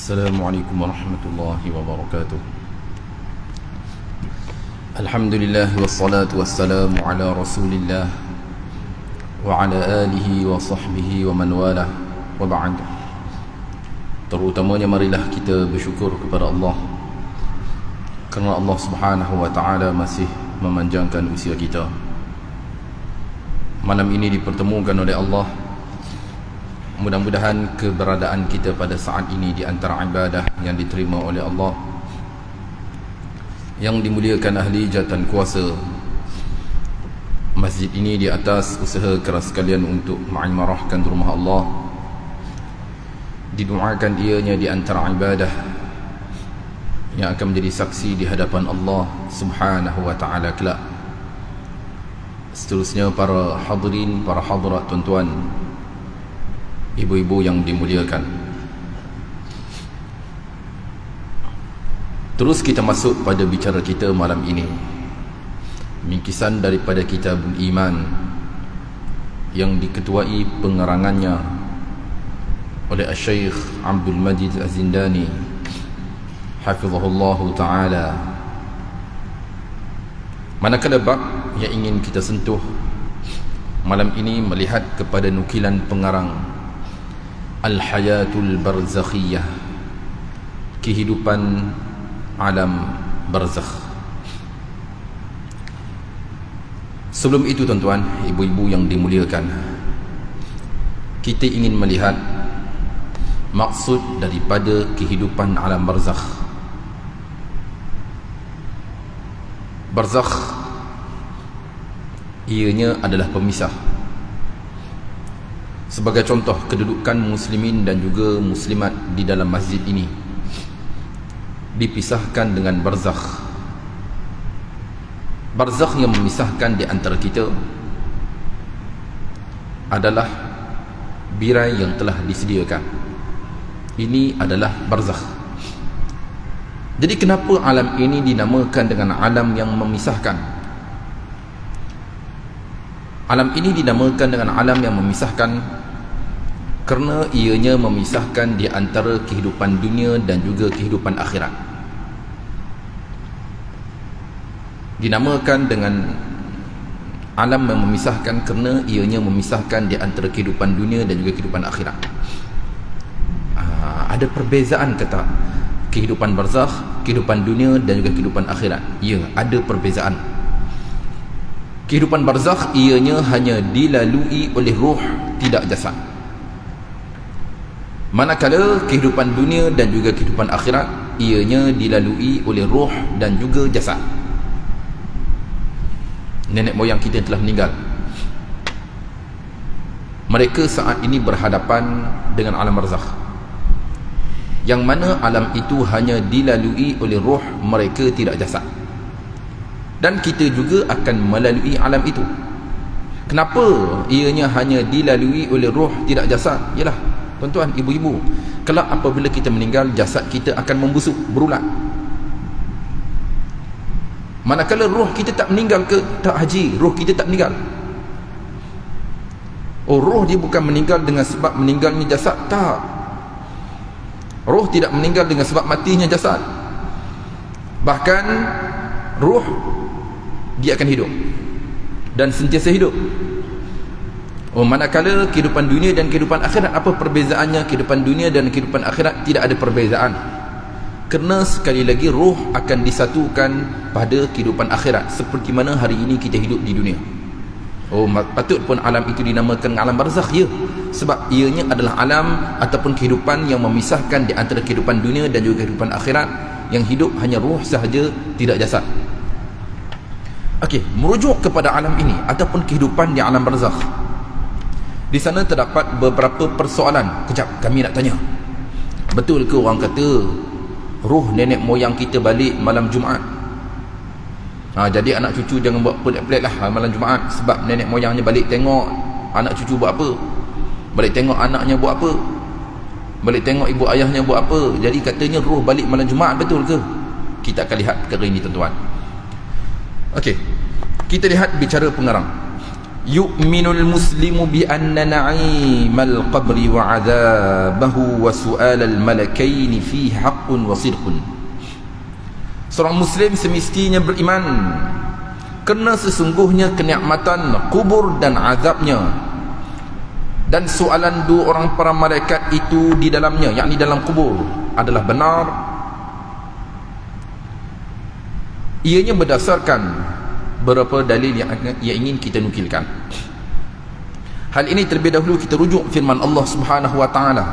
Assalamualaikum warahmatullahi wabarakatuh. Alhamdulillah wassalatu wassalamu ala rasulillah wa ala alihi wa sahbihi wa man walah wa ba'd. Terutamanya marilah kita bersyukur kepada Allah kerana Allah subhanahu wa ta'ala masih memanjangkan usia kita. Malam ini dipertemukan oleh Allah. Mudah-mudahan keberadaan kita pada saat ini di antara ibadah yang diterima oleh Allah, yang dimuliakan ahli jawatan kuasa masjid ini di atas usaha keras kalian untuk mengimarahkan rumah Allah. Didoakan ianya di antara ibadah yang akan menjadi saksi di hadapan Allah subhanahu wa ta'ala kelak. Seterusnya para hadirin, para hadirat, tuan-tuan, ibu-ibu yang dimuliakan, terus kita masuk pada bicara kita malam ini, bingkisan daripada Kitabul Iman yang diketuai pengerangannya oleh Syekh Abdul Majid Az-Zindani hafizahullah ta'ala. Manakala bab yang ingin kita sentuh malam ini melihat kepada nukilan pengarang Al-Hayatul Barzakhiyah, kehidupan alam barzakh. Sebelum itu tuan-tuan, ibu-ibu yang dimuliakan, kita ingin melihat maksud daripada kehidupan alam barzakh. Barzakh ianya adalah pemisah. Sebagai contoh, kedudukan muslimin dan juga muslimat di dalam masjid ini dipisahkan dengan barzakh. Barzakh yang memisahkan di antara kita adalah birai yang telah disediakan. Ini adalah barzakh. Jadi kenapa alam ini dinamakan dengan alam yang memisahkan? Alam ini dinamakan dengan alam yang memisahkan kerana ianya memisahkan di antara kehidupan dunia dan juga kehidupan akhirat. Dinamakan dengan alam yang memisahkan kerana ianya memisahkan di antara kehidupan dunia dan juga kehidupan akhirat. Ada perbezaan kata kehidupan barzakh, kehidupan dunia dan juga kehidupan akhirat? Ya, ada perbezaan. Kehidupan barzakh ianya hanya dilalui oleh ruh, tidak jasad. Manakala kehidupan dunia dan juga kehidupan akhirat ianya dilalui oleh ruh dan juga jasad. Nenek moyang kita telah meninggal, mereka saat ini berhadapan dengan alam barzakh, yang mana alam itu hanya dilalui oleh ruh mereka, tidak jasad. Dan kita juga akan melalui alam itu. Kenapa ianya hanya dilalui oleh ruh, tidak jasad? Yalah tuan-tuan, ibu-ibu, kelak apabila kita meninggal, jasad kita akan membusuk, berulat. Manakala roh kita tak meninggal ke? Tak haji, roh kita tak meninggal. Oh, roh dia bukan meninggal dengan sebab meninggalnya jasad. Tak. Roh tidak meninggal dengan sebab matinya jasad. Bahkan roh dia akan hidup dan sentiasa hidup. Oh, manakala kehidupan dunia dan kehidupan akhirat, apa perbezaannya? Kehidupan dunia dan kehidupan akhirat tidak ada perbezaan. Kerana sekali lagi roh akan disatukan pada kehidupan akhirat, seperti mana hari ini kita hidup di dunia. Oh, patut pun alam itu dinamakan alam barzakh, ya, sebab ianya adalah alam ataupun kehidupan yang memisahkan di antara kehidupan dunia dan juga kehidupan akhirat, yang hidup hanya roh sahaja, tidak jasad. Okey, merujuk kepada alam ini ataupun kehidupan di alam barzakh, di sana terdapat beberapa persoalan. Kejap, kami nak tanya, betul ke orang kata roh nenek moyang kita balik malam Jumaat? Jadi anak cucu jangan buat pelik-pelik lah malam Jumaat, sebab nenek moyangnya balik tengok anak cucu buat apa, balik tengok anaknya buat apa, balik tengok ibu ayahnya buat apa. Jadi katanya roh balik malam Jumaat, betul ke? Kita akan lihat perkara ini tuan-tuan. Okey, kita lihat bicara pengarang. yu'minul muslimu bi anna na'imal qabri wa 'adzabahu wa su'alal malakaini fihi haqqun wa sidqun. Seorang muslim semestinya beriman kerana sesungguhnya kenikmatan kubur dan azabnya dan soalan dua orang para malaikat itu di dalamnya, yakni dalam kubur, adalah benar. Ianya berdasarkan beberapa dalil yang ingin kita nukilkan. Hal ini terlebih dahulu kita rujuk firman Allah Subhanahu wa taala.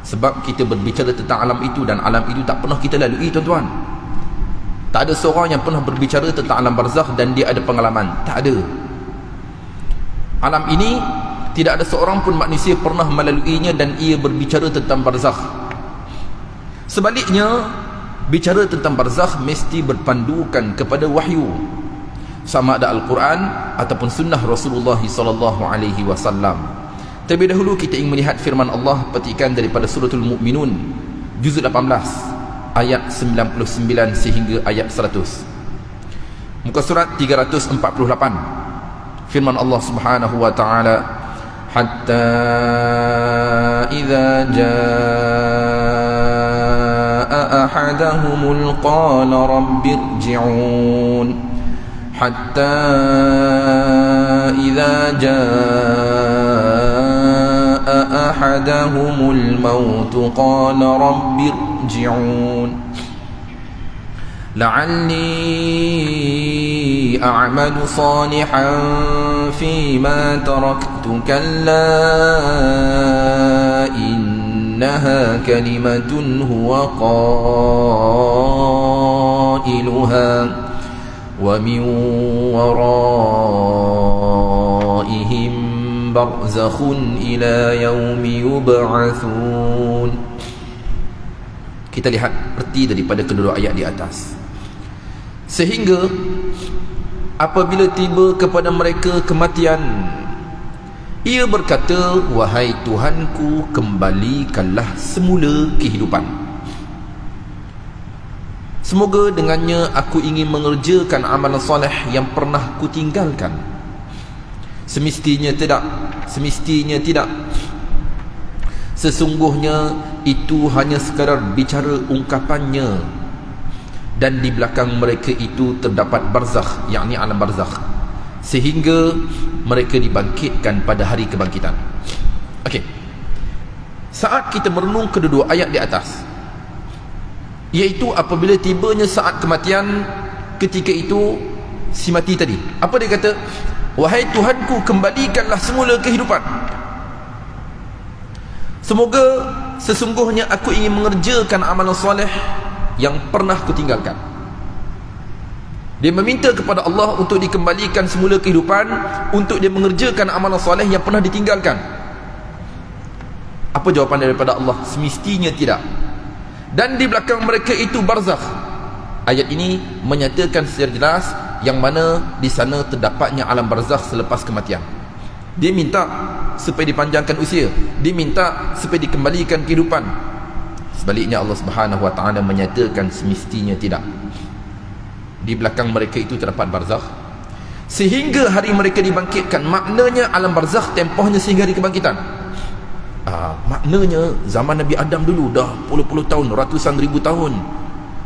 Sebab kita berbicara tentang alam itu, dan alam itu tak pernah kita lalui, tuan-tuan. Tak ada seorang yang pernah berbicara tentang alam barzakh dan dia ada pengalaman. Tak ada. Alam ini tidak ada seorang pun manusia pernah melaluinya dan ia berbicara tentang barzakh. Sebaliknya, bicara tentang barzakh mesti berpandukan kepada wahyu, sama ada Al-Quran ataupun sunnah Rasulullah SAW. Terlebih dahulu kita ingin melihat firman Allah, petikan daripada suratul Mu'minun juzuk 18 ayat 99 sehingga ayat 100. Muka surat 348. Firman Allah Subhanahu wa taala, hatta idza jaa ahadahumul qala rabbirji'un, hatta idza jaa ahadahumul maut qala rabbirji'un la'alli a'malu salihan fima taraktu kalla innaha kalimatun huwa qailuha wa min waraihim barzakhun ila yaumi yub'atsun. Kita lihat erti daripada kedua ayat di atas. Sehingga apabila tiba kepada mereka kematian, ia berkata, wahai Tuhanku, kembalikanlah semula kehidupan. Semoga dengannya aku ingin mengerjakan amalan soleh yang pernah kutinggalkan. Semestinya tidak. Sesungguhnya itu hanya sekadar bicara ungkapannya, dan di belakang mereka itu terdapat barzakh, yakni alam barzakh, sehingga mereka dibangkitkan pada hari kebangkitan. Okey. Saat kita merenung kedua ayat di atas, iaitu apabila tibanya saat kematian, ketika itu si mati tadi, apa dia kata? Wahai Tuhanku, kembalikanlah semula kehidupan. Semoga sesungguhnya aku ingin mengerjakan amalan soleh yang pernah kutinggalkan. Dia meminta kepada Allah untuk dikembalikan semula kehidupan, untuk dia mengerjakan amalan soleh yang pernah ditinggalkan. Apa jawapan daripada Allah? Semestinya tidak. Dan di belakang mereka itu barzakh. Ayat ini menyatakan secara jelas yang mana di sana terdapatnya alam barzakh selepas kematian. Dia minta supaya dipanjangkan usia, dia minta supaya dikembalikan kehidupan. Sebaliknya Allah Subhanahu wa taala menyatakan semestinya tidak. Di belakang mereka itu terdapat barzakh sehingga hari mereka dibangkitkan. Maknanya alam barzakh tempohnya sehingga hari kebangkitan. Maknanya zaman Nabi Adam dulu dah puluh-puluh tahun, ratusan ribu tahun.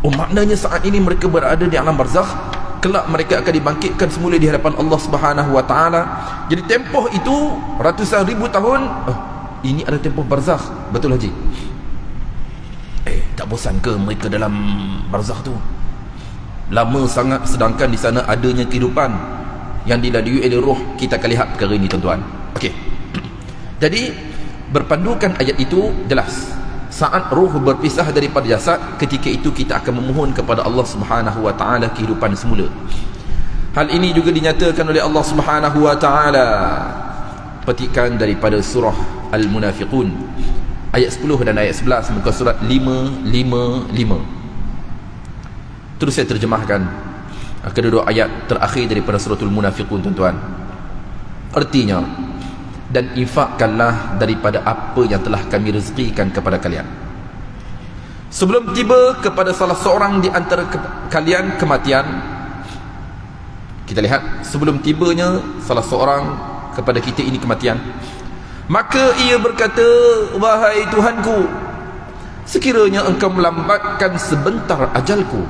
Maknanya saat ini mereka berada di alam barzakh, kelak mereka akan dibangkitkan semula di hadapan Allah Subhanahu wa taala. Jadi tempoh itu ratusan ribu tahun. Ini ada tempoh barzakh. Betul Haji? Tak bosan ke mereka dalam barzakh tu? Lama sangat, sedangkan di sana adanya kehidupan yang dilalui oleh roh. Kita akan lihat perkara ini, tuan-tuan. Okey. Jadi berpandukan ayat itu jelas. Saat roh berpisah daripada jasad, ketika itu kita akan memohon kepada Allah Subhanahu wa taala kehidupan semula. Hal ini juga dinyatakan oleh Allah Subhanahu wa taala. Petikan daripada surah Al-Munafiqun ayat 10 dan ayat 11, muka surat 555. Terus saya terjemahkan kedua ayat terakhir daripada suratul Munafiqun, tuan-tuan. Artinya, dan infakkanlah daripada apa yang telah kami rezekikan kepada kalian sebelum tiba kepada salah seorang di antara kalian kematian. Kita lihat sebelum tibanya salah seorang kepada kita ini kematian, maka ia berkata, wahai Tuhanku, sekiranya engkau melambatkan sebentar ajalku,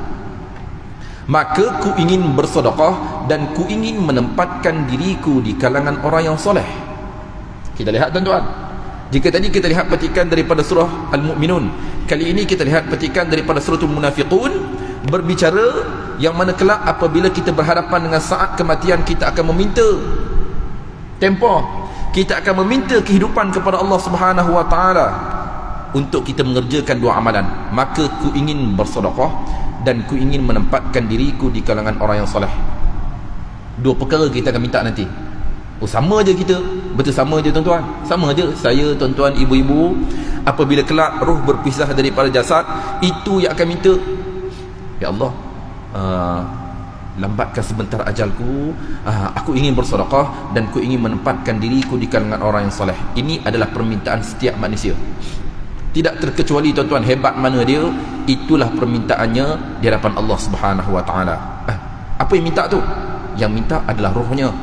maka ku ingin bersedekah dan ku ingin menempatkan diriku di kalangan orang yang soleh. Kita lihat tuan-tuan, jika tadi kita lihat petikan daripada surah Al-Mu'minun, kali ini kita lihat petikan daripada surah Al-Munafiqun, berbicara yang mana kelak apabila kita berhadapan dengan saat kematian, kita akan meminta tempoh, kita akan meminta kehidupan kepada Allah Subhanahu wa taala untuk kita mengerjakan dua amalan. Maka ku ingin bersedekah dan ku ingin menempatkan diriku di kalangan orang yang soleh. Dua perkara kita akan minta nanti. Oh, sama je kita, betul sama je tuan-tuan, sama je saya, tuan-tuan, ibu-ibu, apabila kelak roh berpisah daripada jasad, itu yang akan minta, ya Allah, lambatkan sebentar ajalku, aku ingin bersedekah dan ku ingin menempatkan diriku di kalangan orang yang soleh. Ini adalah permintaan setiap manusia, tidak terkecuali tuan-tuan, hebat mana dia, itulah permintaannya di hadapan Allah Subhanahu wa taala. Apa yang minta tu? Yang minta adalah rohnya.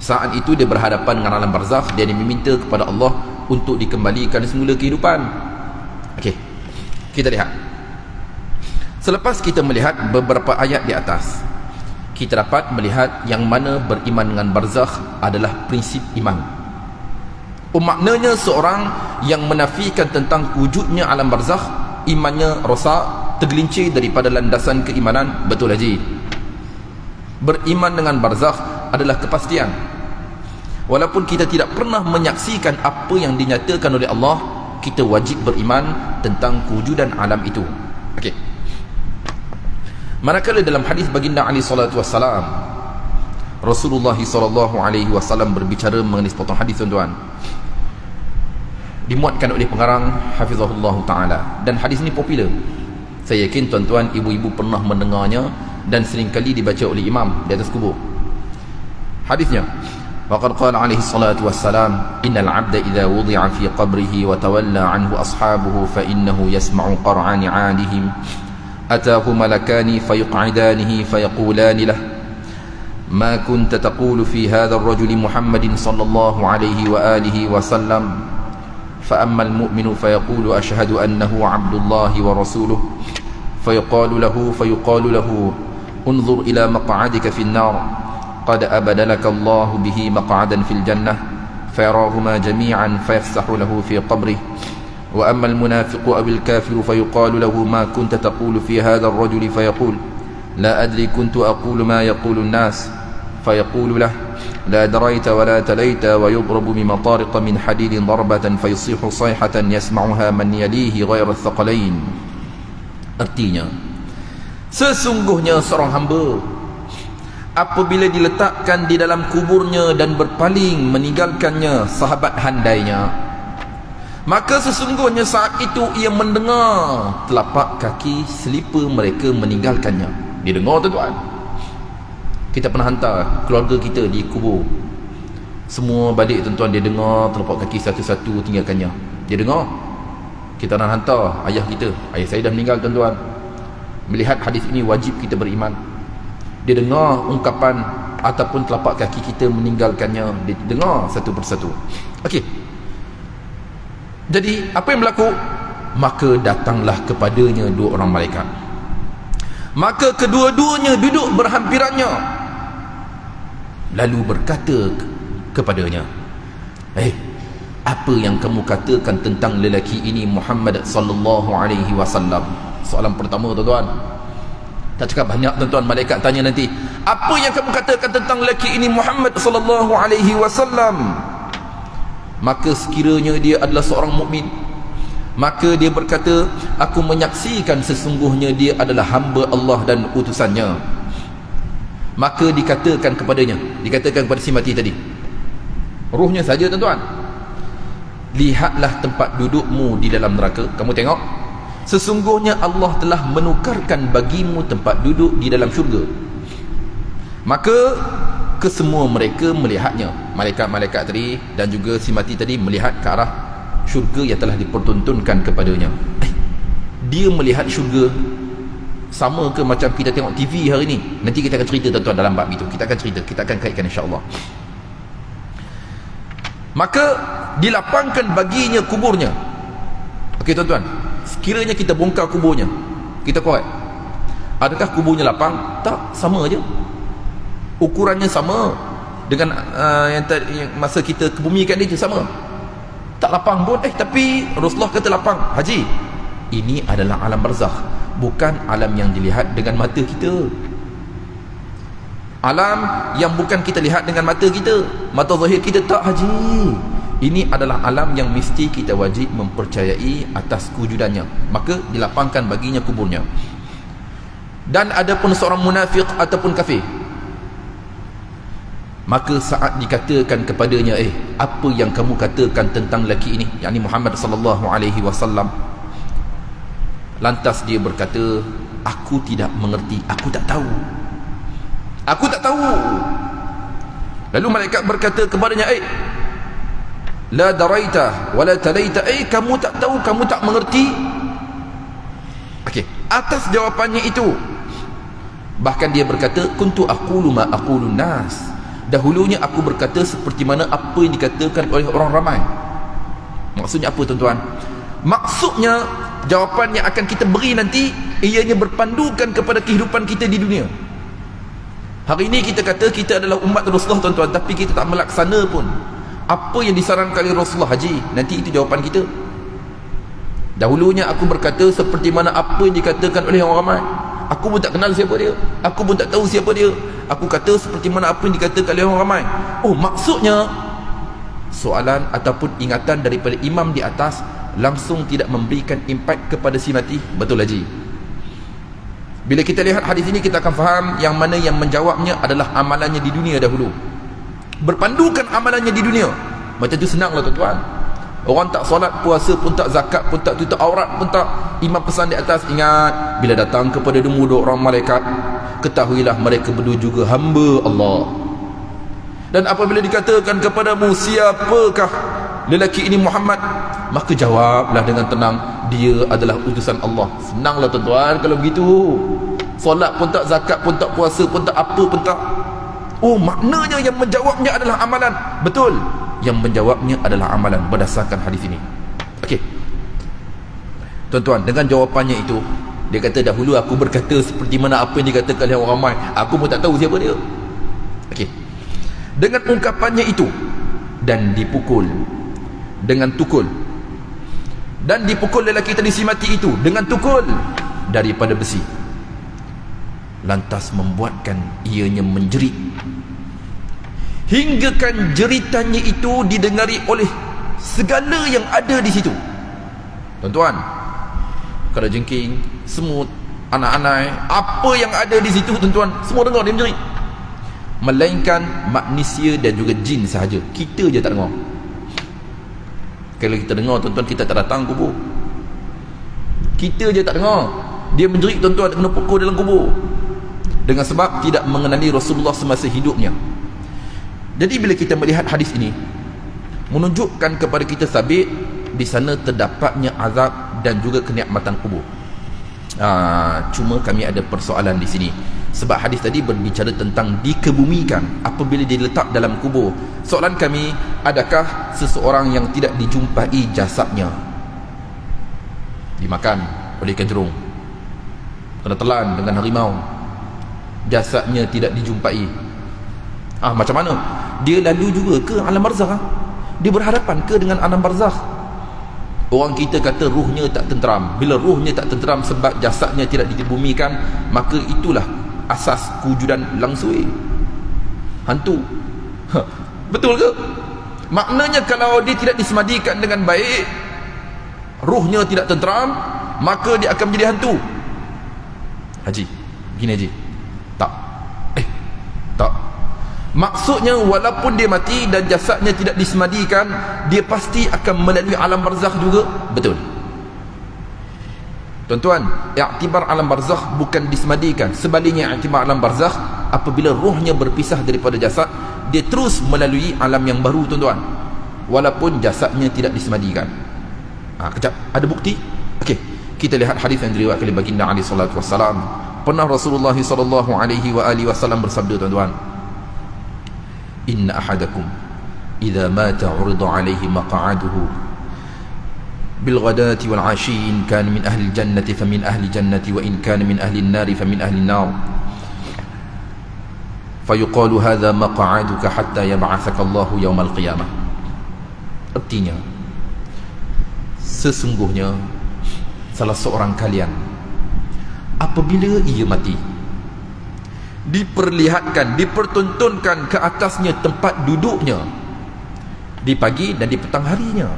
Saat itu dia berhadapan dengan alam barzakh, dia meminta kepada Allah untuk dikembalikan semula kehidupan. Okey, kita lihat. Selepas kita melihat beberapa ayat di atas, kita dapat melihat yang mana beriman dengan barzakh adalah prinsip iman. Maknanya seorang yang menafikan tentang wujudnya alam barzakh, imannya rosak, tergelincir daripada landasan keimanan. Betul haji. Beriman dengan barzakh adalah kepastian. Walaupun kita tidak pernah menyaksikan apa yang dinyatakan oleh Allah, kita wajib beriman tentang kewujudan alam itu. Okey. Manakala dalam hadis baginda Ali sallallahu wasallam, Rasulullah sallallahu alaihi wasallam berbicara mengenai sepotong hadis tuan-tuan, dimuatkan oleh pengarang hafizahullah taala, dan hadis ini popular. Saya yakin tuan-tuan, ibu-ibu pernah mendengarnya dan seringkali dibaca oleh imam di atas kubur. Hadisnya, waqad qala alaihi salatu wassalam, innal 'abda idza wudi'a fi qabrihi wa tawalla 'anhu ashabuhu fa innahu yasma'u qar'an 'adihim ataahu malakani fayuq'idanihi fayaqulani lahu ma kunta taqulu fi hadha ar-rajuli Muhammadin sallallahu alaihi wa alihi wa sallam fa amma al-mu'minu fayaqulu ashhadu annahu 'abdullahi wa rasuluhu fayuqalu lahu unzur ila maq'adika fi an-nar qad abadalaka Allah bihi maq'adan fil jannah fayarahuma jami'an fayafsahu lahu fi qabrihi wa amma al-munafiqu aw al-kafiru fayuqalu lahu ma kunta taqulu fi hadha ar-rajuli fayaqul la adri kuntu aqulu ma yaqulu an-nas fayaqulu lahu la darayta wa la talayta wa yudrabu bimatariqa min hadidin darbatan faysihu sayhatan yasma'uha man yalihi ghayra ath-thaqalain. Artinya, sesungguhnya seorang hamba apabila diletakkan di dalam kuburnya dan berpaling meninggalkannya sahabat handainya, maka sesungguhnya saat itu ia mendengar telapak kaki selipar mereka meninggalkannya. Dia dengar tuan-tuan. Kita pernah hantar keluarga kita di kubur, semua balik tuan-tuan, dia dengar telapak kaki satu-satu tinggalkannya. Dia dengar. Kita nak hantar ayah kita, ayah saya dah meninggal tuan-tuan. Melihat hadis ini wajib kita beriman. Dia dengar ungkapan ataupun telapak kaki kita meninggalkannya, dia dengar satu persatu. Okey. Jadi apa yang berlaku? Maka datanglah kepadanya dua orang malaikat. Maka kedua-duanya duduk berhampirannya, lalu berkata kepadanya, apa yang kamu katakan tentang lelaki ini Muhammad sallallahu alaihi wasallam? Soalan pertama tuan-tuan. Tak cakap banyak tuan-tuan, malaikat tanya nanti, apa yang kamu katakan tentang lelaki ini Muhammad sallallahu alaihi wasallam? Maka sekiranya dia adalah seorang mukmin, maka dia berkata, aku menyaksikan sesungguhnya dia adalah hamba Allah dan utusannya. Maka dikatakan kepadanya, dikatakan kepada si mati tadi, ruhnya saja tuan-tuan, lihatlah tempat dudukmu di dalam neraka. Kamu tengok, sesungguhnya Allah telah menukarkan bagimu tempat duduk di dalam syurga. Maka kesemua mereka melihatnya, malaikat-malaikat tadi dan juga si mati tadi melihat ke arah syurga yang telah dipertontonkan kepadanya. Dia melihat syurga, sama ke macam kita tengok TV hari ni? Nanti kita akan cerita tuan-tuan dalam bab itu. Kita akan cerita, kita akan kaitkan insya-Allah. Maka dilapangkan baginya kuburnya. Okey tuan-tuan, sekiranya kita bongkar kuburnya, kita korek, adakah kuburnya lapang? Tak, sama aja. Ukurannya sama dengan yang masa kita kebumikan dia sama. Tak lapang pun. Tapi Rasulullah kata lapang. Haji, ini adalah alam barzakh, bukan alam yang dilihat dengan mata kita. Alam yang bukan kita lihat dengan mata kita, mata zahir kita. Tak, Haji, ini adalah alam yang mesti kita wajib mempercayai atas kewujudannya. Maka dilapangkan baginya kuburnya. Dan ada pun seorang munafik ataupun kafir, maka saat dikatakan kepadanya, apa yang kamu katakan tentang lelaki ini, yakni Muhammad sallallahu alaihi wasallam, lantas dia berkata, aku tidak mengerti, aku tak tahu. Aku tak tahu. Lalu malaikat berkata kepadanya, la daraita wala talaita, kamu tak tahu, kamu tak mengerti. Okey, atas jawapannya itu, bahkan dia berkata, kuntu aqulu ma aqulun nas, dahulunya aku berkata seperti mana apa yang dikatakan oleh orang ramai. Maksudnya apa tuan-tuan? Maksudnya jawapan yang akan kita beri nanti ianya berpandukan kepada kehidupan kita di dunia. Hari ini kita kata kita adalah umat Rasulullah tuan-tuan, tapi kita tak melaksana pun apa yang disarankan oleh Rasulullah. Haji, nanti itu jawapan kita. Dahulunya aku berkata seperti mana apa yang dikatakan oleh orang ramai. Aku pun tak kenal siapa dia, aku pun tak tahu siapa dia. Aku kata seperti mana apa yang dikatakan oleh orang ramai. Maksudnya soalan ataupun ingatan daripada imam di atas langsung tidak memberikan impak kepada si mati. Betul, Haji? Bila kita lihat hadis ini, kita akan faham yang mana yang menjawabnya adalah amalannya di dunia dahulu. Berpandukan amalannya di dunia. Macam tu senanglah tuan-tuan. Orang tak solat, puasa pun tak, zakat pun tak, tutup aurat pun tak. Imam pesan di atas, ingat, bila datang kepada demu dua orang malaikat, ketahuilah mereka berdua juga hamba Allah. Dan apabila dikatakan kepadamu, siapakah lelaki ini Muhammad, maka jawablah dengan tenang, dia adalah utusan Allah. Senanglah tuan-tuan kalau begitu. Solat pun tak, zakat pun tak, puasa pun tak, apa pun tak. Maknanya yang menjawabnya adalah amalan. Betul, yang menjawabnya adalah amalan berdasarkan hadis ini. Okey tuan-tuan, dengan jawapannya itu, dia kata dahulu aku berkata seperti mana apa yang dikatakan oleh orang ramai, aku pun tak tahu siapa dia. Okey, dengan ungkapannya itu, dan dipukul dengan tukul, dan dipukul lelaki tadi si mati itu dengan tukul daripada besi, lantas membuatkan ianya menjerit, hinggakan jeritannya itu didengari oleh segala yang ada di situ. Tuan-tuan, kalajengking, semut, anak-anak, apa yang ada di situ tuan-tuan, semua dengar dia menjerit. Melainkan manusia dan juga jin sahaja, kita je tak dengar. Kalau kita dengar tuan-tuan, kita tak datang kubur. Kita je tak dengar. Dia menjerit tuan-tuan, kena pukul dalam kubur, dengan sebab tidak mengenali Rasulullah semasa hidupnya. Jadi bila kita melihat hadis ini, menunjukkan kepada kita sabit di sana terdapatnya azab dan juga kenikmatan kubur. Cuma kami ada persoalan di sini, sebab hadis tadi berbicara tentang dikebumikan apabila diletak dalam kubur. Soalan kami, adakah seseorang yang tidak dijumpai jasadnya dimakan oleh ikan jerung, kena telan dengan harimau, jasadnya tidak dijumpai, macam mana? Dia lalu juga ke alam barzakh? Dia berhadapan ke dengan alam barzakh? Orang kita kata ruhnya tak tenteram. Bila ruhnya tak tenteram sebab jasadnya tidak dibumikan, maka itulah asas kewujudan langsui, hantu. Betul ke? Maknanya kalau dia tidak disemadikan dengan baik, ruhnya tidak tenteram, maka dia akan menjadi hantu. Haji, begini Haji, tak tak. Maksudnya walaupun dia mati dan jasadnya tidak disemadikan, dia pasti akan melalui alam barzakh juga. Betul tuan-tuan, iktibar alam barzakh bukan disemadikan. Sebaliknya, iktibar alam barzakh, apabila rohnya berpisah daripada jasad, dia terus melalui alam yang baru tuan-tuan, walaupun jasadnya tidak disemadikan. Kejap, ada bukti? Okey, Kita lihat hadis yang diriwayatkan oleh baginda alaihi salatu wassalam. Pernah Rasulullah sallallahu alaihi wasallam bersabda, tuan-tuan, inna ahadakum idza mata urida alaihi maq'aduhu bil ghadati wal 'ashi in kana min ahli jannati famin ahli jannati wa in kana min ahli an-nari famin ahli an-nar fayuqalu hadha maq'aduka hatta yab'athaka Allahu yawmal qiyamah. Artinya, sesungguhnya salah seorang kalian apabila ia mati, diperlihatkan, dipertontonkan ke atasnya tempat duduknya di pagi dan di petang harinya.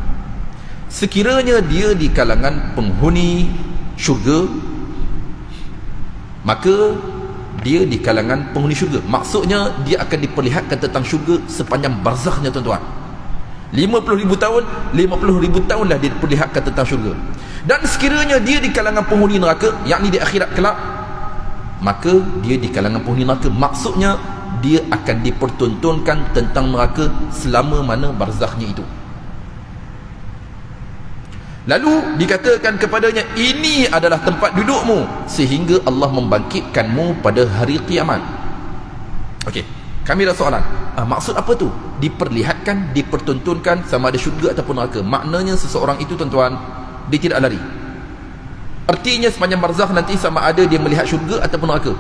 Sekiranya dia di kalangan penghuni syurga, maka dia di kalangan penghuni syurga. Maksudnya dia akan diperlihatkan tentang syurga sepanjang barzakhnya, tuan-tuan. 50,000 tahun, 50,000 tahun lah dia diperlihatkan tentang syurga. Dan sekiranya dia di kalangan penghuni neraka, yakni di akhirat kelak, maka dia di kalangan penghuni neraka. Maksudnya dia akan dipertontonkan tentang neraka selama mana barzakhnya itu. Lalu dikatakan kepadanya, ini adalah tempat dudukmu sehingga Allah membangkitkanmu pada hari kiamat. Okey, kami ada soalan. Maksud apa tu? Diperlihatkan, dipertontonkan sama ada syurga ataupun neraka. Maknanya seseorang itu, tuan-tuan, dia tidak lari. Artinya sepanjang barzakh nanti sama ada dia melihat syurga ataupun neraka.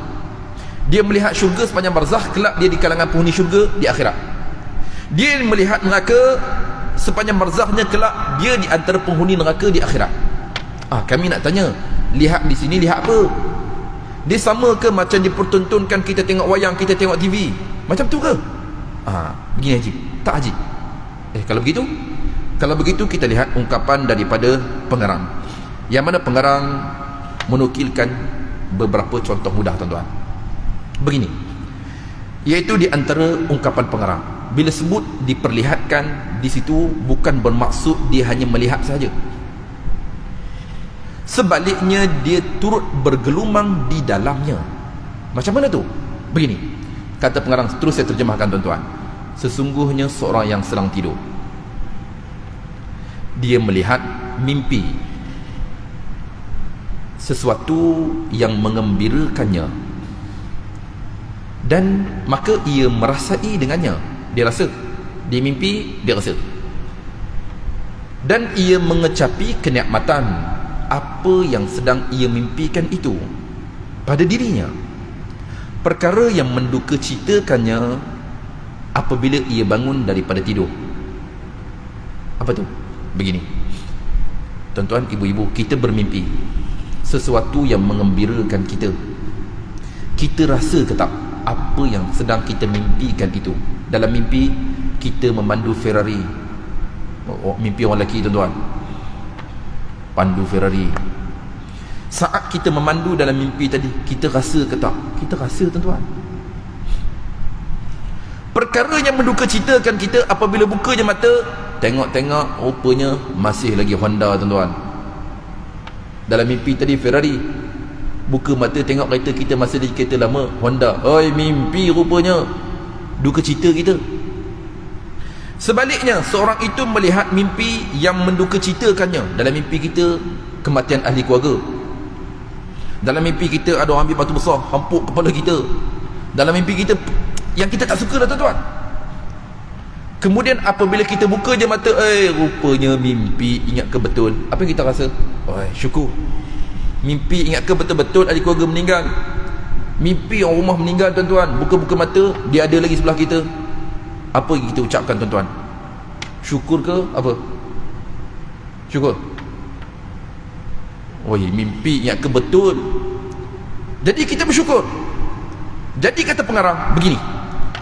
Dia melihat syurga sepanjang barzakh, kelak dia di kalangan penghuni syurga di akhirat. Dia melihat neraka sepanjang barzakhnya, kelak dia di antara penghuni neraka di akhirat. Kami nak tanya, lihat di sini lihat apa? Dia sama ke macam dipertontonkan kita tengok wayang, kita tengok TV? Macam tu ke? Begini Haji. Tak Haji. Kalau begitu kita lihat ungkapan daripada pengarang, yang mana pengarang menukilkan beberapa contoh mudah, tuan-tuan. Begini, iaitu di antara ungkapan pengarang, bila sebut diperlihatkan di situ bukan bermaksud dia hanya melihat saja. Sebaliknya dia turut bergelumang di dalamnya. Macam mana tu? Begini, kata pengarang, terus saya terjemahkan, tuan-tuan. Sesungguhnya seorang yang sedang tidur, dia melihat mimpi sesuatu yang mengembirakannya, dan maka ia merasai dengannya. Dia rasa, dia mimpi, dia rasa, dan ia mengecapi kenikmatan apa yang sedang ia mimpikan itu pada dirinya. Perkara yang menduka citakannya apabila ia bangun daripada tidur. Apa tu? Begini, tuan-tuan, ibu-ibu, kita bermimpi sesuatu yang mengembirakan kita. Kita rasa ke tak apa yang sedang kita mimpikan itu? Dalam mimpi kita memandu Ferrari. Mimpi orang lelaki, tuan-tuan, pandu Ferrari. Saat kita memandu dalam mimpi tadi, kita rasa ke tak? Kita rasa, tuan-tuan. Perkara yang menduka citakan kita apabila buka je mata, tengok-tengok rupanya masih lagi Honda, tuan-tuan. Dalam mimpi tadi Ferrari, buka mata tengok kereta kita masih lagi kereta lama Honda. Oi, mimpi rupanya duka cita kita. Sebaliknya, seorang itu melihat mimpi yang menduka citakannya. Dalam mimpi kita kematian ahli keluarga. Dalam mimpi kita ada orang ambil batu besar hampuk kepala kita. Dalam mimpi kita yang kita tak suka lah, tuan-tuan. Kemudian apabila kita buka je mata, rupanya mimpi, ingat ke betul? Apa yang kita rasa? Syukur. Mimpi, ingat ke betul-betul ahli keluarga meninggal? Mimpi orang rumah meninggal, tuan-tuan. Buka-buka mata, dia ada lagi sebelah kita. Apa yang kita ucapkan, tuan-tuan? Syukur ke apa? Syukur. Mimpi, ingat ke betul? Jadi kita bersyukur. Jadi kata pengarang begini,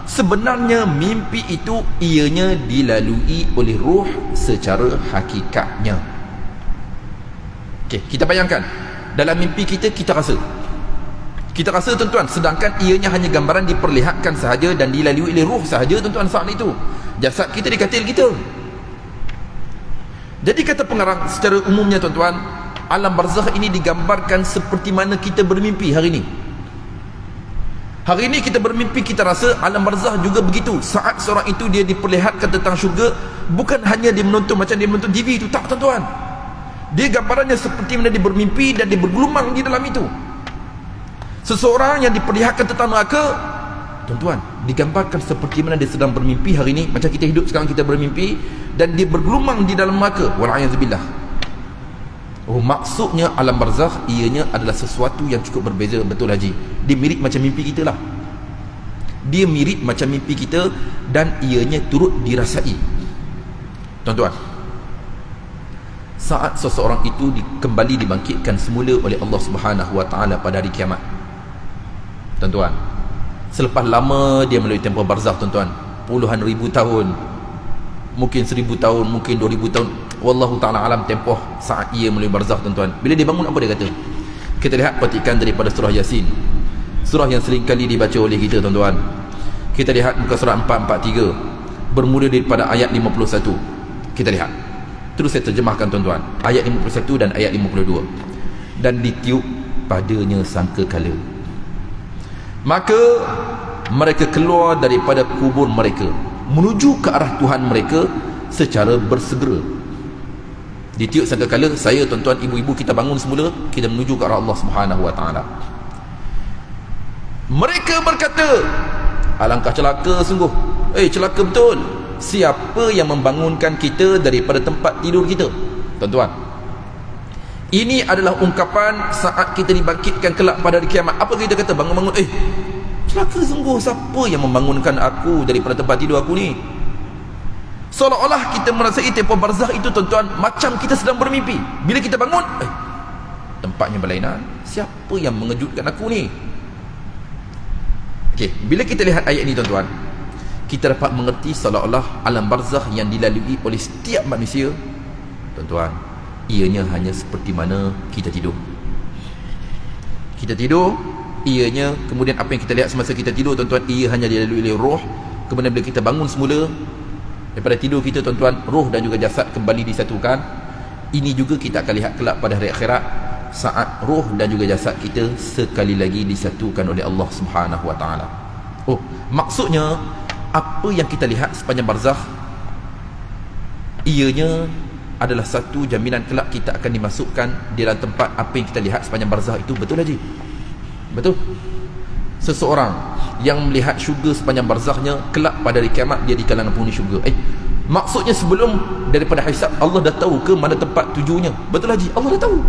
sebenarnya mimpi itu ianya dilalui oleh ruh secara hakikatnya. Okey, kita bayangkan dalam mimpi kita, kita rasa, tuan-tuan, sedangkan ianya hanya gambaran diperlihatkan sahaja dan dilalui oleh ruh sahaja, tuan-tuan. Saat itu jasad kita di katil kita. Jadi kata pengarang, secara umumnya, tuan-tuan, alam barzakh ini digambarkan seperti mana kita bermimpi hari ini. Hari ini kita bermimpi, kita rasa alam barzakh juga begitu. Saat seorang itu dia diperlihatkan tentang syurga, bukan hanya dia menonton macam dia menonton TV itu, tak, tuan-tuan. Dia gambarannya seperti mana dia bermimpi dan dia bergelumang di dalam itu. Seseorang yang diperlihatkan tentang neraka, tuan-tuan, digambarkan seperti mana dia sedang bermimpi hari ini. Macam kita hidup sekarang, kita bermimpi dan dia bergelumang di dalam neraka. Wal'ayazubillah. Oh, maksudnya alam barzakh ianya adalah sesuatu yang cukup berbeza. Betul Haji, dia mirip macam mimpi kita lah. Dia mirip macam mimpi kita dan ianya turut dirasai. Tuan-tuan, saat seseorang itu kembali dibangkitkan semula oleh Allah Subhanahu Wa Taala pada hari kiamat, tuan-tuan, selepas lama dia melalui tempoh barzakh, tuan-tuan, puluhan ribu tahun, mungkin 1000 tahun, mungkin 2000 tahun, wallahu ta'ala alam tempoh saat ia melalui barzakh, tuan-tuan. Bila dia bangun, apa dia kata? Kita lihat petikan daripada surah Yasin, surah yang sering kali dibaca oleh kita, tuan-tuan. Kita lihat muka surah 443, bermula daripada ayat 51. Kita lihat, terus saya terjemahkan, tuan-tuan, ayat 51 dan ayat 52. Dan ditiup padanya sangkakala, maka mereka keluar daripada kubur mereka menuju ke arah Tuhan mereka secara bersegera. Ditiup sangkakala, saya, tuan-tuan, ibu-ibu, kita bangun semula, kita menuju ke arah Allah Subhanahu Wa Taala. Mereka berkata, alangkah celaka sungguh. Celaka betul. Siapa yang membangunkan kita daripada tempat tidur kita? Tuan-tuan, ini adalah ungkapan saat kita dibangkitkan kelak pada hari kiamat. Apa kita kata? Bangun-bangun, celaka sungguh, siapa yang membangunkan aku daripada tempat tidur aku ni? Seolah-olah kita merasai tempoh barzakh itu, tuan-tuan, macam kita sedang bermimpi. Bila kita bangun, tempatnya berlainan. Siapa yang mengejutkan aku ni? Bila kita lihat ayat ini, tuan-tuan, kita dapat mengerti seolah-olah alam barzakh yang dilalui oleh setiap manusia, tuan-tuan, ianya hanya seperti mana kita tidur. Kita tidur, ianya, kemudian apa yang kita lihat semasa kita tidur, tuan-tuan, ia hanya dilalui oleh roh. Kemudian bila kita bangun semula daripada tidur kita, tuan-tuan, roh dan juga jasad kembali disatukan. Ini juga kita akan lihat kelak pada hari akhirat, saat roh dan juga jasad kita sekali lagi disatukan oleh Allah Subhanahu Wa Taala. Maksudnya apa yang kita lihat sepanjang barzakh, ianya adalah satu jaminan kelak kita akan dimasukkan di dalam tempat apa yang kita lihat sepanjang barzakh itu. Betul Haji? Betul. Seseorang yang melihat syurga sepanjang barzakhnya, kelak pada hari kiamat dia di kalangan penghuni syurga. Maksudnya sebelum daripada hisab, Allah dah tahu ke mana tempat tujunya? Betul Haji? Allah dah tahu.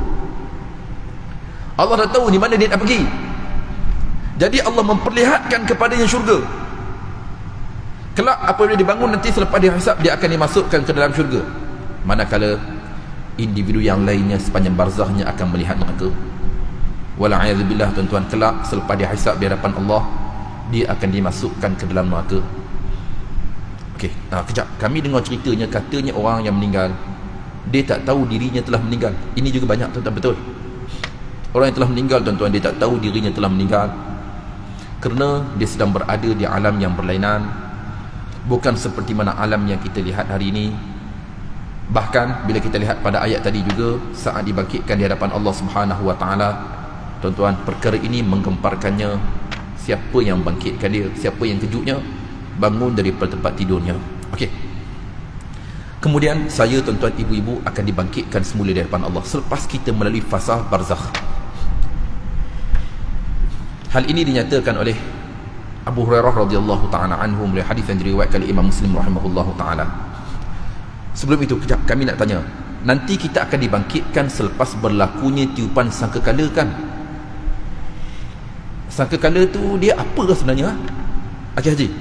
Allah dah tahu di mana dia nak pergi. Jadi Allah memperlihatkan kepadanya syurga. Kelak apabila dibangun nanti selepas dia hisab, dia akan dimasukkan ke dalam syurga. Manakala individu yang lainnya sepanjang barzakhnya akan melihat neraka. Wala'ayazubillah, tuan-tuan, kelak selepas dia hisab di hadapan Allah, dia akan dimasukkan ke dalam neraka. Kejap, kami dengar ceritanya, katanya orang yang meninggal, dia tak tahu dirinya telah meninggal. Ini juga banyak, tuan-tuan, betul. Orang yang telah meninggal, tuan-tuan, dia tak tahu dirinya telah meninggal kerana dia sedang berada di alam yang berlainan, bukan seperti mana alam yang kita lihat hari ini. Bahkan bila kita lihat pada ayat tadi juga, saat dibangkitkan di hadapan Allah Subhanahu Wa Taala, tuan-tuan, perkara ini menggemparkannya. Siapa yang bangkitkan dia? Siapa yang kejutnya? Bangun daripada tempat tidurnya. Kemudian saya, tuan-tuan, ibu-ibu, akan dibangkitkan semula di hadapan Allah selepas kita melalui fasa barzakh. Hal ini dinyatakan oleh Abu Hurairah radhiyallahu ta'ala anhu melalui hadis yang diriwayatkan oleh Imam Muslim rahimahullahu ta'ala. Sebelum itu, kejap, kami nak tanya, nanti kita akan dibangkitkan selepas berlakunya tiupan sangkakala, kan? Sangkakala tu dia apa sebenarnya? Haji,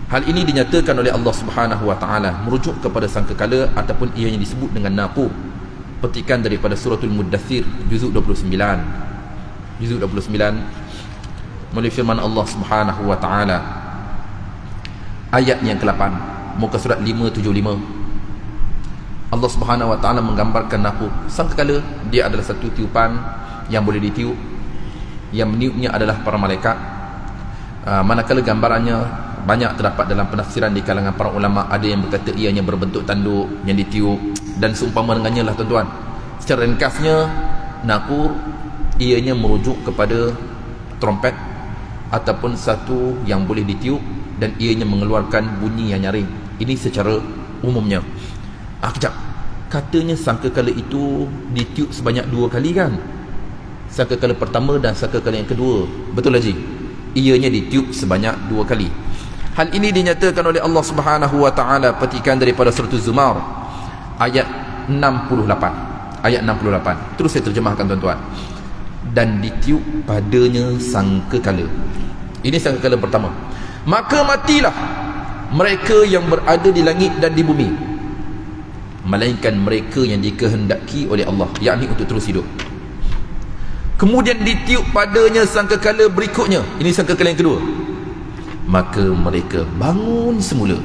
hal ini dinyatakan oleh Allah Subhanahu Wa Taala merujuk kepada sangkakala ataupun ianya disebut dengan naqur. Petikan daripada suratul Muddathir juzuk 29. Juzuk 29 melalui firman Allah Subhanahu Wa Taala ayat yang ke-8, muka surat 575. Allah Subhanahu Wa Taala menggambarkan naqur. Sangkakala dia adalah satu tiupan yang boleh ditiup, yang meniupnya adalah para malaikat. Manakala gambarannya banyak terdapat dalam penafsiran di kalangan para ulama. Ada yang berkata ianya berbentuk tanduk yang ditiup dan seumpama dengannya lah, tuan-tuan. Secara ringkasnya, naqur ianya merujuk kepada trompet ataupun satu yang boleh ditiup dan ianya mengeluarkan bunyi yang nyaring. Ini secara umumnya. Kejap, Katanya sangkakala itu ditiup sebanyak 2 kali kan? Sangkakala pertama dan sangkakala yang kedua. Betul Haji? Ianya ditiup sebanyak 2 kali. Hal ini dinyatakan oleh Allah Subhanahu wa taala, petikan daripada surah Az-Zumar ayat 68. Ayat 68. Terus saya terjemahkan tuan-tuan. Dan ditiup padanya sangkakala. Ini sangkakala pertama. Maka matilah mereka yang berada di langit dan di bumi, melainkan mereka yang dikehendaki oleh Allah, yakni untuk terus hidup. Kemudian ditiup padanya sangkakala berikutnya. Ini sangkakala yang kedua. Maka mereka bangun semula,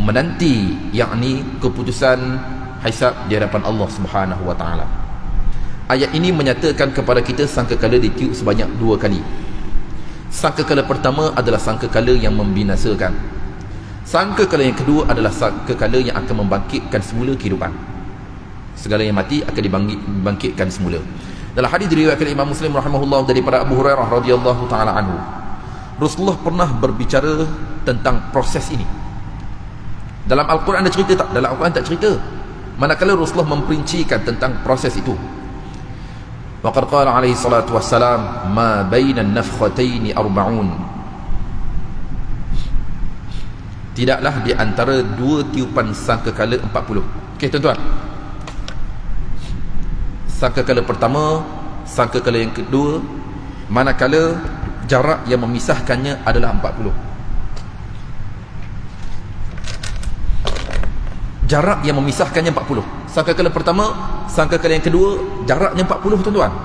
menanti yakni keputusan hisab di hadapan Allah Subhanahu wa taala. Ayat ini menyatakan kepada kita sangkakala ditiup sebanyak 2 kali. Sangkakala pertama adalah sangkakala yang membinasakan. Sangkakala yang kedua adalah sangkakala yang akan membangkitkan semula kehidupan. Segala yang mati akan dibangkitkan semula. Dalam hadis diriwayatkan Imam Muslim rahimahullah daripada Abu Hurairah radhiyallahu taala anhu, Rasulullah pernah berbicara tentang proses ini. Dalam Al-Quran ada cerita tak? Dalam Al-Quran tak cerita. Manakala Rasulullah memperincikan tentang proses itu. Wa qad qala alaihi salatu wassalam, ma baina an-nafkhataini 40. Tidaklah di antara 2 tiupan sangkakala 40. Okey tuan-tuan. Sangkakala pertama, sangkakala yang kedua, manakala jarak yang memisahkannya adalah 40. Jarak yang memisahkannya 40. Sangkakala pertama, sangkakala yang kedua, jaraknya 40 tuan-tuan.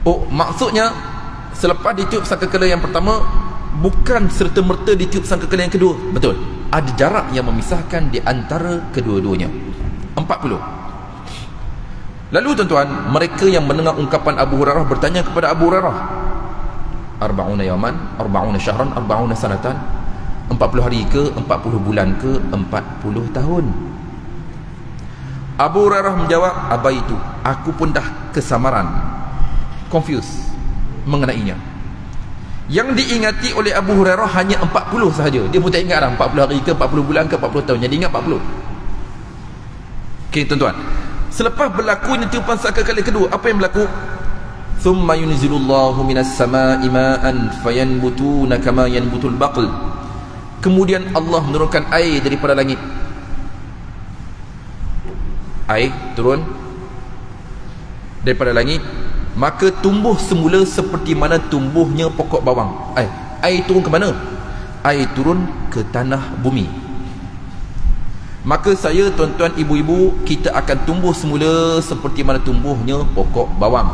Oh, maksudnya selepas ditiup sangkakala yang pertama, bukan serta-merta ditiup sangkakala yang kedua. Betul. Ada jarak yang memisahkan di antara kedua-duanya. 40. Lalu tuan-tuan, mereka yang mendengar ungkapan Abu Hurairah bertanya kepada Abu Hurairah, 40 yaman, 40 syahran, 40 sanatan, 40 hari ke, 40 bulan ke, 40 tahun. Abu Hurairah menjawab, abaitu, aku pun dah kesamaran, confused mengenainya. Yang diingati oleh Abu Hurairah hanya 40 sahaja. Dia pun tak ingat dah 40 hari ke, 40 bulan ke, 40 tahun. Yang dia ingat 40. Okey tuan-tuan, selepas berlakunya tiupan sangkakala kedua, apa yang berlaku? Thumma yunzilullahu minas sama'i ma'an fayanbutuna kama yanbutul baql. Kemudian Allah menurunkan air daripada langit. Air turun daripada langit, maka tumbuh semula seperti mana tumbuhnya pokok bawang. Air turun ke mana? Air turun ke tanah bumi. Maka saya, tuan-tuan, ibu-ibu, kita akan tumbuh semula seperti mana tumbuhnya pokok bawang.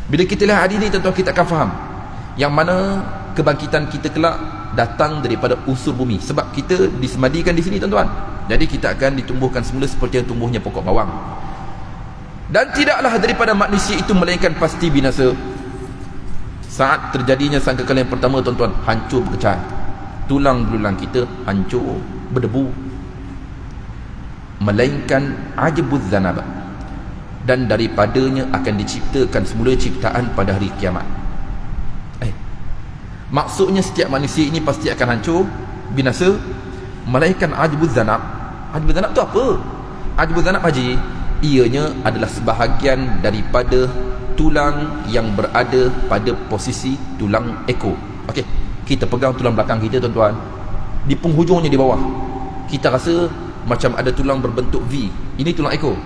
Bila kita lihat hadis ni, tuan-tuan, kita akan faham yang mana kebangkitan kita kelak datang daripada unsur bumi. Sebab kita disemadikan di sini, tuan-tuan. Jadi kita akan ditumbuhkan semula seperti yang tumbuhnya pokok bawang. Dan tidaklah daripada manusia itu melainkan pasti binasa. Saat terjadinya sangkakala yang pertama, tuan-tuan, hancur berkecai. Tulang belulang kita hancur, berdebu. Melainkan ajbuz zanab, dan daripadanya akan diciptakan semula ciptaan pada hari kiamat. Maksudnya setiap manusia ini pasti akan hancur, binasa, melainkan ajbuz zanab. Ajbuz zanab tu apa? Ajbuz zanab, haji, ianya adalah sebahagian daripada tulang yang berada pada posisi tulang ekor. Okey, kita pegang tulang belakang kita, tuan-tuan, di penghujungnya di bawah kita rasa macam ada tulang berbentuk V. Ini tulang ekor.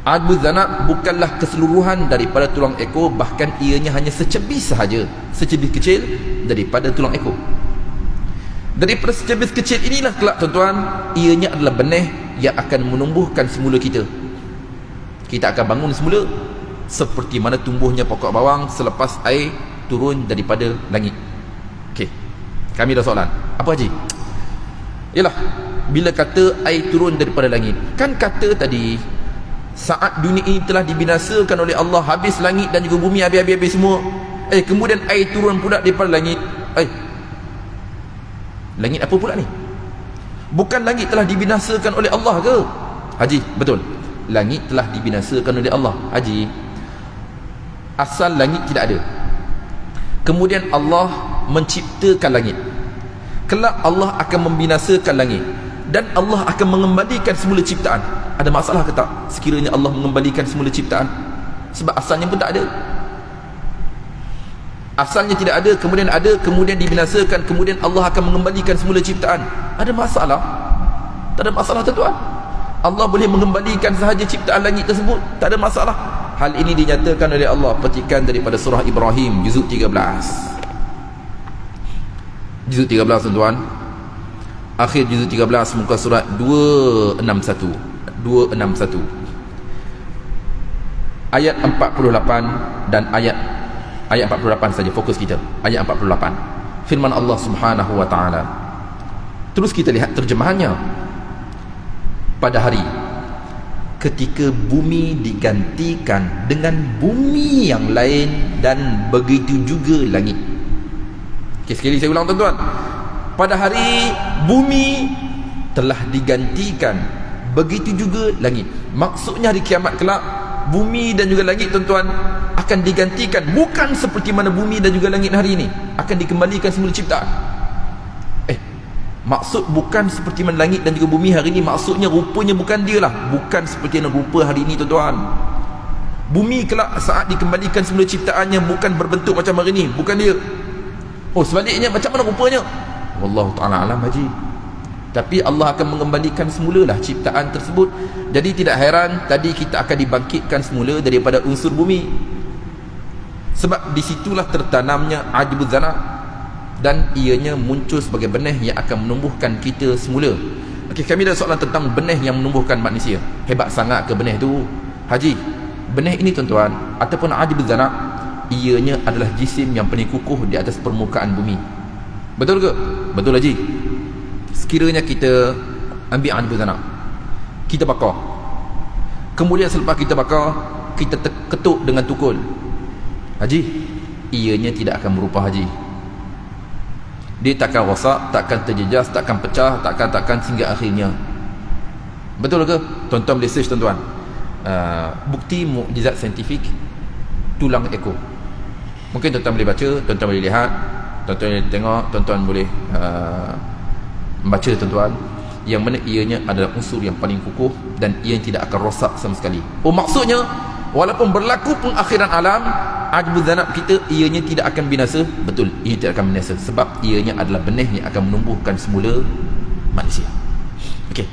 Ajbuz zanab bukanlah keseluruhan daripada tulang ekor, bahkan ianya hanya secebis sahaja, secebis kecil daripada tulang ekor. Daripada secebis kecil inilah kelak, tuan-tuan, ianya adalah benih yang akan menumbuhkan semula kita. Kita akan bangun semula seperti mana tumbuhnya pokok bawang selepas air turun daripada langit. Okey, kami dah soalan. Apa haji? Yalah, bila kata air turun daripada langit, kan kata tadi saat dunia ini telah dibinasakan oleh Allah, habis langit dan juga bumi, habis semua. Kemudian air turun pula daripada langit. Langit apa pula ni? Bukan langit telah dibinasakan oleh Allah ke? Haji, betul. Langit telah dibinasakan oleh Allah. Haji, asal langit tidak ada. Kemudian Allah menciptakan langit. Kelak Allah akan membinasakan langit. dan Allah akan mengembalikan semula ciptaan. Ada masalah ke tak sekiranya Allah mengembalikan semula ciptaan? Sebab asalnya pun tak ada. Asalnya tidak ada, kemudian ada, kemudian dibinasakan, kemudian Allah akan mengembalikan semula ciptaan. Ada masalah? Tak ada masalah, tuan-tuan. Allah boleh mengembalikan sahaja ciptaan langit tersebut, tak ada masalah. Hal ini dinyatakan oleh Allah. Petikan daripada surah Ibrahim juzuk 13. Juzuk 13, tuan-tuan. Akhir juzuk 13 muka surat 261. Ayat 48 dan ayat 48 saja fokus kita. Ayat 48. Firman Allah Subhanahu wa taala. Terus kita lihat terjemahannya. Pada hari ketika bumi digantikan dengan bumi yang lain dan begitu juga langit. Okay, sekali saya ulang, tuan-tuan. Pada hari bumi telah digantikan, begitu juga langit. Maksudnya hari kiamat kelak, bumi dan juga langit, tuan-tuan, akan digantikan. Bukan seperti mana bumi dan juga langit hari ini akan dikembalikan semula ciptaan. Maksud bukan seperti mana langit dan juga bumi hari ini, maksudnya rupanya bukan dia lah. Bukan seperti mana rupa hari ini, tuan-tuan. Bumi kelak saat dikembalikan semula ciptaannya bukan berbentuk macam hari ini, bukan dia. Oh, sebaliknya macam mana rupanya? Wallahu ta'ala alam, haji. Tapi Allah akan mengembalikan semula lah ciptaan tersebut. Jadi tidak heran tadi kita akan dibangkitkan semula daripada unsur bumi. Sebab disitulah tertanamnya ajbuz zana, dan ianya muncul sebagai benih yang akan menumbuhkan kita semula. Okey, kami ada soalan tentang benih yang menumbuhkan manusia. Hebat sangat ke benih tu, haji? Benih ini, tuan-tuan, ataupun ajbuz zana, ianya adalah jisim yang paling kukuh di atas permukaan bumi. Betul ke? Betul, haji. Sekiranya kita ambil ajbuz zana, kita bakar, kemudian selepas kita bakar, kita ketuk dengan tukul, haji, ianya tidak akan berupa, haji. Dia takkan rosak, takkan terjejas, takkan pecah, takkan sehingga akhirnya. Betul ke? Tuan-tuan boleh search, tuan-tuan. Bukti mukjizat saintifik tulang ekor. Mungkin tuan-tuan boleh baca, tuan-tuan boleh lihat, tuan-tuan boleh tengok, tuan-tuan boleh membaca, tuan-tuan, yang mana ianya adalah unsur yang paling kukuh dan ia tidak akan rosak sama sekali. Oh, maksudnya walaupun berlaku pengakhiran alam, ajbuz zanab kita ianya tidak akan binasa. Betul, ia tidak akan binasa sebab ianya adalah benih yang akan menumbuhkan semula manusia. Okey.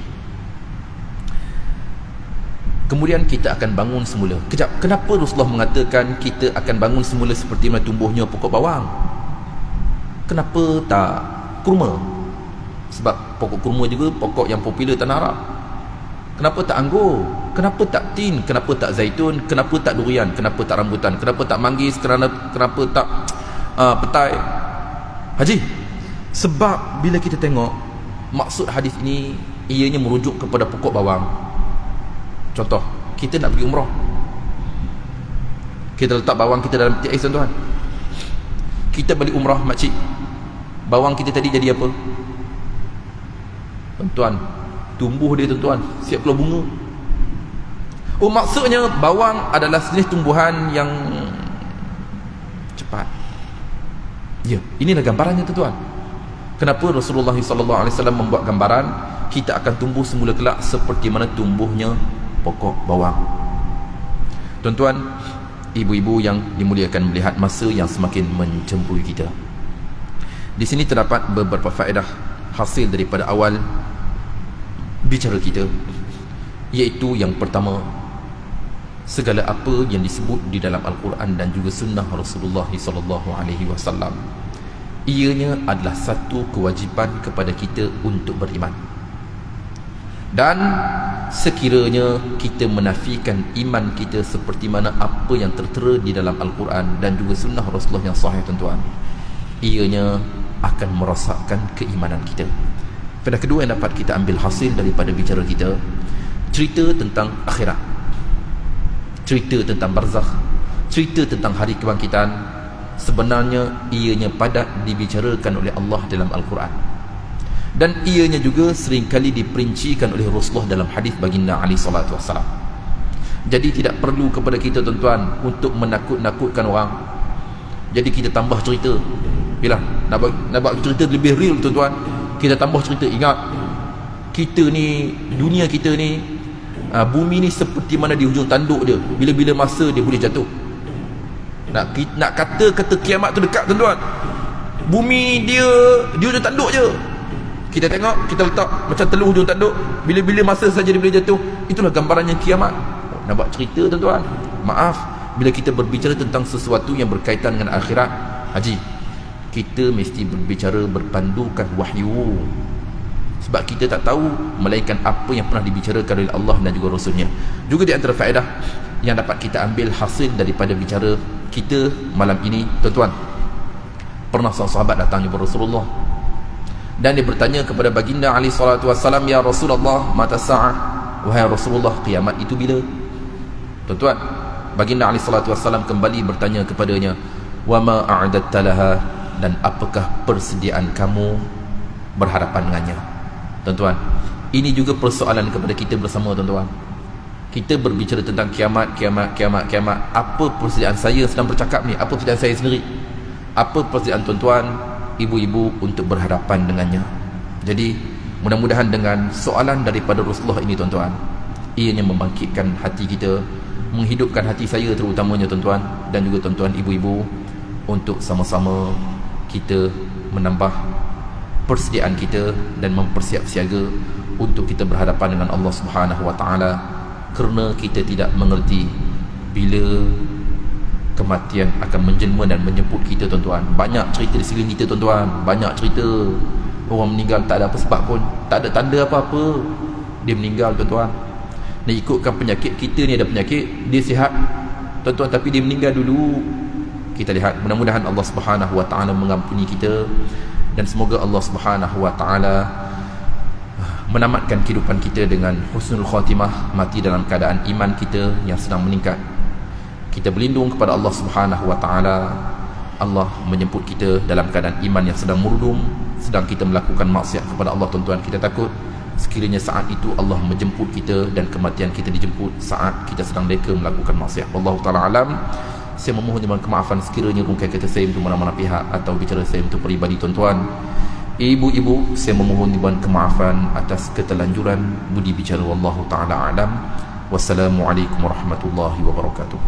Kemudian kita akan bangun semula. Kejap, kenapa Rasulullah mengatakan kita akan bangun semula seperti mana tumbuhnya pokok bawang? Kenapa tak kurma? Sebab pokok kurma juga pokok yang popular tanah Arab. Kenapa tak anggur? Kenapa tak tin? Kenapa tak zaitun? Kenapa tak durian? Kenapa tak rambutan? Kenapa tak manggis? Kenapa tak petai? Haji, sebab bila kita tengok maksud hadis ini, ianya merujuk kepada pokok bawang. Contoh, kita nak pergi umrah, kita letak bawang kita dalam peti ais, tuan-tuan. Kita balik umrah, makcik, bawang kita tadi jadi apa? Tuan-tuan, tumbuh dia, tuan-tuan, siap keluar bunga. Oh, maksudnya bawang adalah jenis tumbuhan yang cepat. Ya, inilah gambarannya, tuan-tuan. Kenapa Rasulullah SAW membuat gambaran kita akan tumbuh semula kelak seperti mana tumbuhnya pokok bawang. Tuan-tuan, ibu-ibu yang dimuliakan, melihat masa yang semakin mencemburui kita. Di sini terdapat beberapa faedah hasil daripada awal bicara kita, iaitu yang pertama, segala apa yang disebut di dalam Al-Quran dan juga sunnah Rasulullah SAW, ianya adalah satu kewajipan kepada kita untuk beriman. Dan sekiranya kita menafikan iman kita seperti mana apa yang tertera di dalam Al-Quran dan juga sunnah Rasulullah yang sahih, tuan-tuan, ianya akan merosakkan keimanan kita. Faedah kedua yang dapat kita ambil hasil daripada bicara kita, cerita tentang akhirat, cerita tentang barzakh, cerita tentang hari kebangkitan, sebenarnya ianya padat dibicarakan oleh Allah dalam Al-Quran, dan ianya juga seringkali diperincikan oleh Rasulullah dalam hadis baginda alaihi salatu wassalam. Jadi tidak perlu kepada kita, tuan-tuan, untuk menakut-nakutkan orang. Jadi kita tambah cerita. Bila nak buat cerita lebih real, tuan-tuan, kita tambah cerita. Ingat, kita ni, dunia kita ni, bumi ni seperti mana di hujung tanduk dia, bila-bila masa dia boleh jatuh. Nak kata kiamat tu dekat tuan-tuan, bumi dia di hujung tanduk je. Kita tengok, kita letak macam telur hujung tanduk, bila-bila masa saja dia boleh jatuh. Itulah gambarannya kiamat. Nak buat cerita tuan-tuan, maaf, bila kita berbicara tentang sesuatu yang berkaitan dengan akhirat, Haji, kita mesti berbicara berpandukan wahyu. Sebab kita tak tahu melainkan apa yang pernah dibicarakan oleh Allah dan juga Rasulnya. Juga di antara faedah yang dapat kita ambil hasil daripada bicara kita malam ini, tuan-tuan, pernah seorang sahabat datang kepada Rasulullah dan dia bertanya kepada baginda alaihi salatu wassalam, ya Rasulullah, mata sa'ah, wahai Rasulullah, kiamat itu bila? Tuan-tuan, baginda alaihi salatu wassalam kembali bertanya kepadanya, wa ma a'adatta laha, dan apakah persediaan kamu berhadapan dengannya? Tuan-tuan, ini juga persoalan kepada kita bersama, tuan-tuan. Kita berbicara tentang kiamat. Apa persediaan saya sedang bercakap ni? Apa persediaan saya sendiri? Apa persediaan tuan-tuan, ibu-ibu untuk berhadapan dengannya? Jadi, mudah-mudahan dengan soalan daripada Rasulullah ini, tuan-tuan, ianya membangkitkan hati kita, menghidupkan hati saya terutamanya, tuan-tuan, dan juga tuan-tuan, ibu-ibu, untuk sama-sama kita menambah persediaan kita dan mempersiap siaga untuk kita berhadapan dengan Allah Subhanahu wa taala, kerana kita tidak mengerti bila kematian akan menjelma dan menjemput kita, tuan-tuan. Banyak cerita di sekeliling kita, tuan-tuan, banyak cerita orang meninggal tak ada apa sebab pun, tak ada tanda apa-apa, dia meninggal, tuan-tuan. Dan ikutkan penyakit, kita ni ada penyakit, dia sihat, tuan-tuan, tapi dia meninggal dulu. Kita lihat, mudah-mudahan Allah Subhanahu wa taala mengampuni kita, dan semoga Allah Subhanahu wa taala menamatkan kehidupan kita dengan husnul khatimah, mati dalam keadaan iman kita yang sedang meningkat. Kita berlindung kepada Allah Subhanahu wa taala. Allah menjemput kita dalam keadaan iman yang sedang murudum, sedang kita melakukan maksiat kepada Allah, tuan-tuan. Kita takut sekiranya saat itu Allah menjemput kita dan kematian kita dijemput saat kita sedang reka melakukan maksiat. Wallahu taala alam. Saya memohon dengan kemaafan sekiranya rungkai kata saya untuk mana-mana pihak atau bicara saya untuk peribadi, tuan-tuan. Ibu-ibu, saya memohon dengan kemaafan atas ketelanjuran budi bicara. Wallahu taala alam. Wassalamualaikum warahmatullahi wabarakatuh.